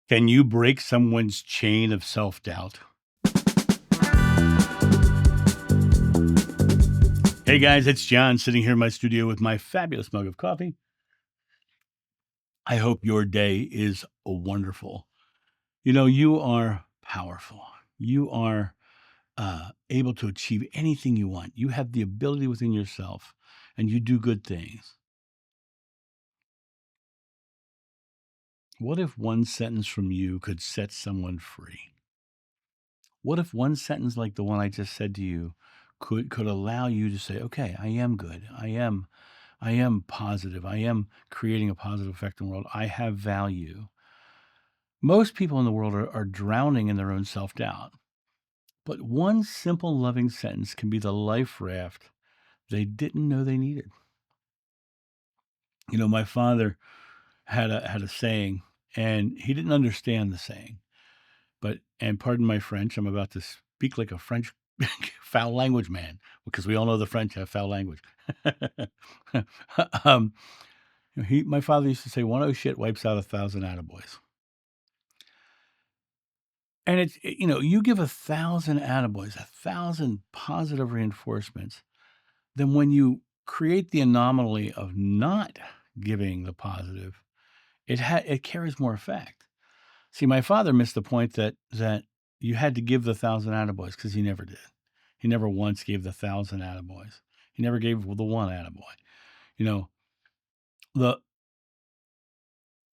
Can you break someone's chain of self-doubt? Hey guys, it's John sitting here in my studio with my fabulous mug of coffee. I hope your day is wonderful. You are powerful. You are able to achieve anything you want. You have the ability within yourself, and you do good things. What if one sentence from you could set someone free? What if one sentence like the one I just said to you could allow you to say, "Okay, I am good. I am positive. I am creating a positive effect in the world. I have value." Most people in the world are drowning in their own self-doubt. But one simple loving sentence can be the life raft they didn't know they needed. My father had a saying, and he didn't understand the saying. And pardon my French, I'm about to speak like a French foul language man, because we all know the French have foul language. um, my father used to say, "One oh shit wipes out 1,000 attaboys." And you give 1,000 attaboys, 1,000 positive reinforcements, then when you create the anomaly of not giving the positive, it carries more effect. See, my father missed the point that you had to give the 1,000 attaboys, because he never did. He never once gave the 1,000 attaboys. He never gave the one attaboy. You know, the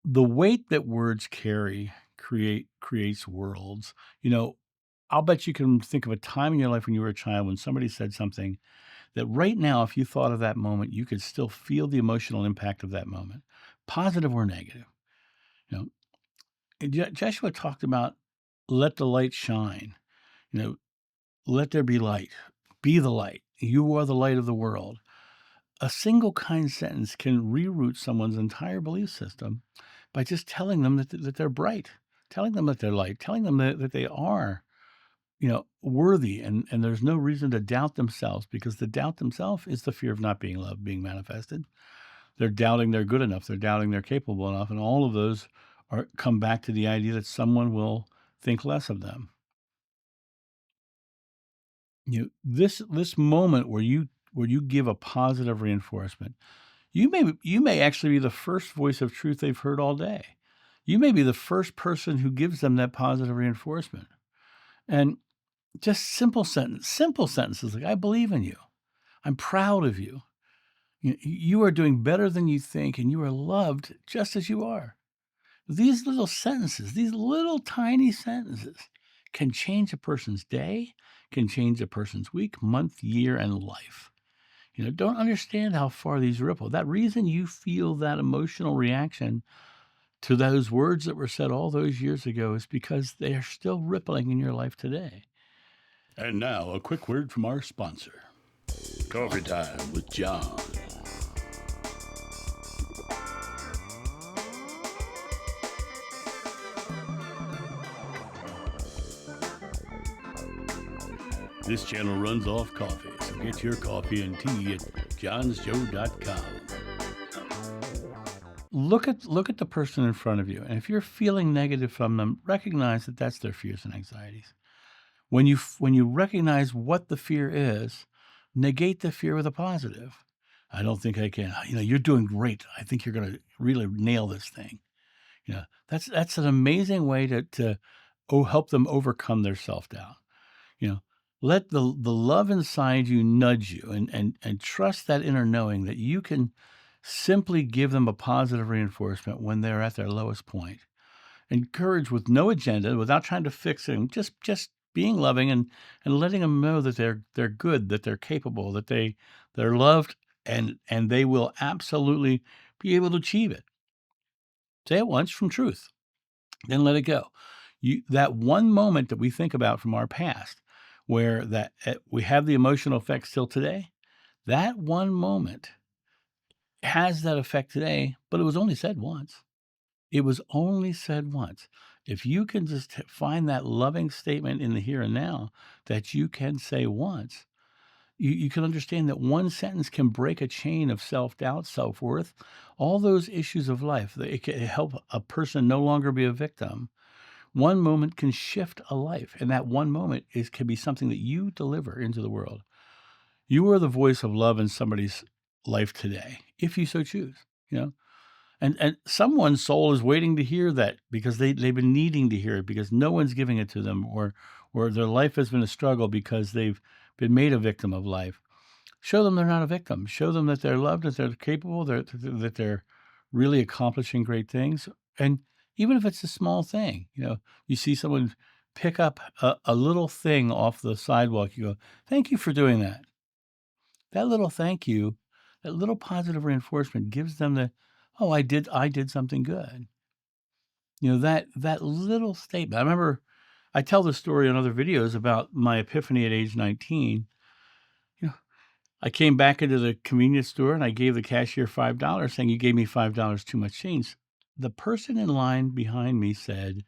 the weight that words carry creates worlds. I'll bet you can think of a time in your life when you were a child when somebody said something that right now, if you thought of that moment, you could still feel the emotional impact of that moment, positive or negative. You know, Joshua talked about let the light shine. You know, let there be light. Be the light. You are the light of the world. A single kind sentence can reroute someone's entire belief system by just telling them that they're bright, telling them that they're light, telling them that they are, worthy, and there's no reason to doubt themselves, because the doubt themselves is the fear of not being loved being manifested. They're doubting they're good enough. They're doubting they're capable enough, and all of those come back to the idea that someone will think less of them. This moment where you give a positive reinforcement, you may actually be the first voice of truth they've heard all day. You may be the first person who gives them that positive reinforcement. And just simple sentences like, "I believe in you. I'm proud of you. You are doing better than you think, and you are loved just as you are." These little sentences, these little tiny sentences can change a person's day, can change a person's week, month, year, and life. Don't understand how far these ripple. That reason you feel that emotional reaction to those words that were said all those years ago is because they are still rippling in your life today. And now, a quick word from our sponsor. Coffee Time with John. This channel runs off coffee, so get your coffee and tea at johnsjoe.com. Look at the person in front of you, and if you're feeling negative from them, recognize that that's their fears and anxieties. When you recognize what the fear is, negate the fear with a positive. "I don't think I can. You're doing great. I think you're going to really nail this thing." That's an amazing way to help them overcome their self-doubt. Let the love inside you nudge you, and trust that inner knowing that you can simply give them a positive reinforcement when they're at their lowest point. Encourage with no agenda, without trying to fix them, just being loving and letting them know that they're good, that they're capable, that they're loved, and they will absolutely be able to achieve it. Say it once from truth, then let it go. That one moment that we think about from our past, where we have the emotional effects still today, that one moment has that effect today, but it was only said once. It was only said once. If you can just find that loving statement in the here and now that you can say once, you can understand that one sentence can break a chain of self-doubt, self-worth, all those issues of life. It can help a person no longer be a victim One moment can shift a life, and that one moment can be something that you deliver into the world. You are the voice of love in somebody's life today, if you so choose, you know? And someone's soul is waiting to hear that because they've been needing to hear it because no one's giving it to them, or their life has been a struggle because they've been made a victim of life. Show them they're not a victim. Show them that they're loved, that they're capable, that they're really accomplishing great things. And even if it's a small thing, you see someone pick up a little thing off the sidewalk, you go, "Thank you for doing that." That little thank you, that little positive reinforcement gives them "Oh, I did something good." That little statement. I remember I tell this story in other videos about my epiphany at age 19. You know, I came back into the convenience store and I gave the cashier $5 saying, "You gave me $5 too much change." The person in line behind me said,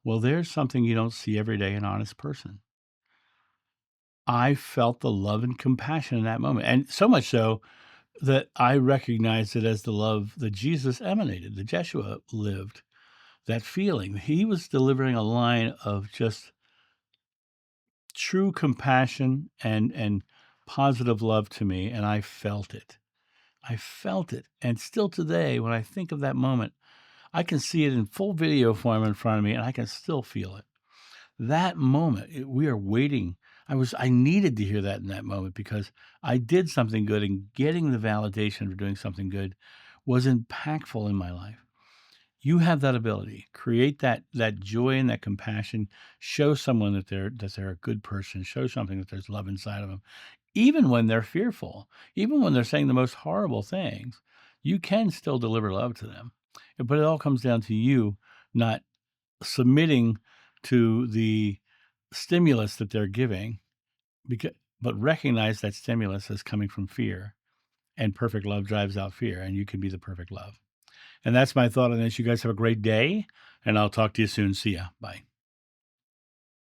"Well, there's something you don't see every day, an honest person." I felt the love and compassion in that moment, and so much so that I recognized it as the love that Jesus emanated, that Jeshua lived, that feeling. He was delivering a line of just true compassion and positive love to me, and I felt it. I felt it, and still today, when I think of that moment, I can see it in full video form in front of me, and I can still feel it. That moment, we are waiting. I needed to hear that in that moment because I did something good, and getting the validation for doing something good was impactful in my life. You have that ability. Create that joy and that compassion. Show someone that they're a good person. Show something that there's love inside of them. Even when they're fearful, even when they're saying the most horrible things, you can still deliver love to them. But it all comes down to you not submitting to the stimulus that they're giving, because, but recognize that stimulus is coming from fear, and perfect love drives out fear, and you can be the perfect love. And that's my thought on this. You guys have a great day, and I'll talk to you soon. See ya. Bye.